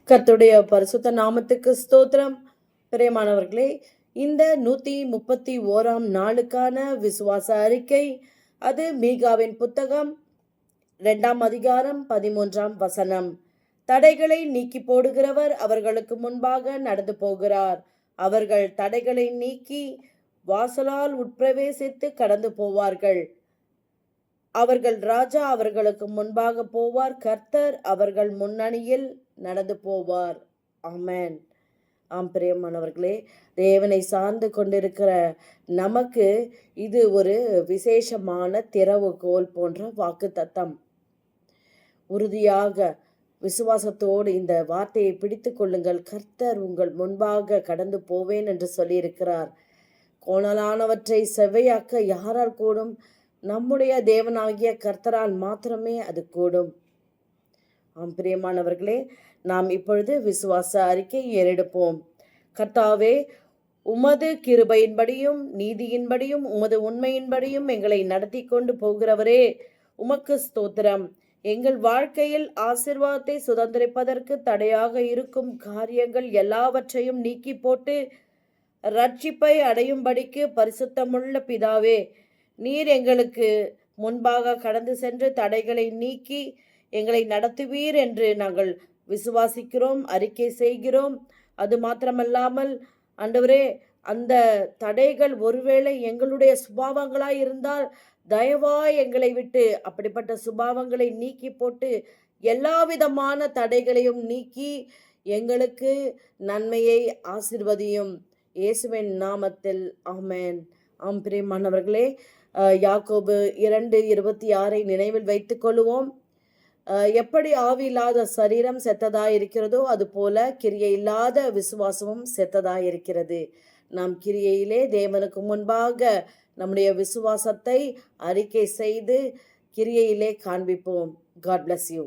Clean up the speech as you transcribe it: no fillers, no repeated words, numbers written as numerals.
கர்த்தருடைய பரிசுத்த நாமத்துக்கு ஸ்தோத்திரம். பிரியமானவர்களே, இந்த 131ஆம் நாளுக்கான விசுவாச அறிக்கை, அது மீகாவின் புத்தகம் 2ஆம் அதிகாரம் 13ஆம் வசனம். தடைகளை நீக்கி போடுகிறவர் அவர்களுக்கு முன்பாக நடந்து போகிறார். அவர்கள் தடைகளை நீக்கி வாசலால் உட்பிரவேசித்து கடந்து போவார்கள். அவர்கள் ராஜா அவர்களுக்கு முன்பாக போவார். கர்த்தர் அவர்கள் முன்னணியில் நடந்து போவார். ஆமென். ஆம் பிரியமானவர்களே, தேவனை சார்ந்து கொண்டிருக்கிற நமக்கு இது ஒரு விசேஷமான திறவுகோல் போன்ற வாக்குத்தத்தம். உறுதியாக விசுவாசத்தோடு இந்த வார்த்தையை பிடித்து கொள்ளுங்கள். கர்த்தர் உங்கள் முன்பாக கடந்து போவேன் என்று சொல்லியிருக்கிறார். கோணலானவற்றை செவ்வையாக்க யாரால் கூடும்? நம்முடைய தேவனாகிய கர்த்தரால் மாத்திரமே அது கூடும். ஆம் பிரியமானவர்களே, நாம் இப்பொழுது விசுவாச அறிக்கை ஏறெடுப்போம். கர்த்தாவே, உமது கிருபையின்படியும் நீதியின்படியும் உமது உண்மையின்படியும் எங்களை நடத்தி கொண்டு போகிறவரே, உமக்கு ஸ்தோத்திரம். எங்கள் வாழ்க்கையில் ஆசீர்வாதத்தை சுதந்திரிப்பதற்கு தடையாக இருக்கும் காரியங்கள் எல்லாவற்றையும் நீக்கி போட்டு ரட்சிப்பை அடையும்படிக்கு பரிசுத்தமுள்ள பிதாவே, நீர் எங்களுக்கு முன்பாக கடந்து சென்று தடைகளை நீக்கி எங்களை நடத்துவீர் என்று நாங்கள் விசுவாசிக்கிறோம், அறிக்கை செய்கிறோம். அது மாத்திரமல்லாமல் ஆண்டவரே, அந்த தடைகள் ஒருவேளை எங்களுடைய சுபாவங்களாய் இருந்தால் தயவாய் எங்களை விட்டு அப்படிப்பட்ட சுபாவங்களை நீக்கி போட்டு எல்லா விதமான தடைகளையும் நீக்கி எங்களுக்கு நன்மையை ஆசீர்வதியும். இயேசுவின் நாமத்தில் ஆமென். ஆம் பிரியமானவர்களே, யாக்கோபு 2:26 நினைவில் வைத்துக் கொள்வோம். எப்படி ஆவியில்லாத சரீரம் செத்ததாயிருக்கிறதோ அதுபோல கிரியை இல்லாத விசுவாசமும் செத்ததாயிருக்கிறது. நாம் கிரியையிலே தேவனுக்கு முன்பாக நம்முடைய விசுவாசத்தை அறிக்கை செய்து கிரியையிலே காண்பிப்போம். God bless you.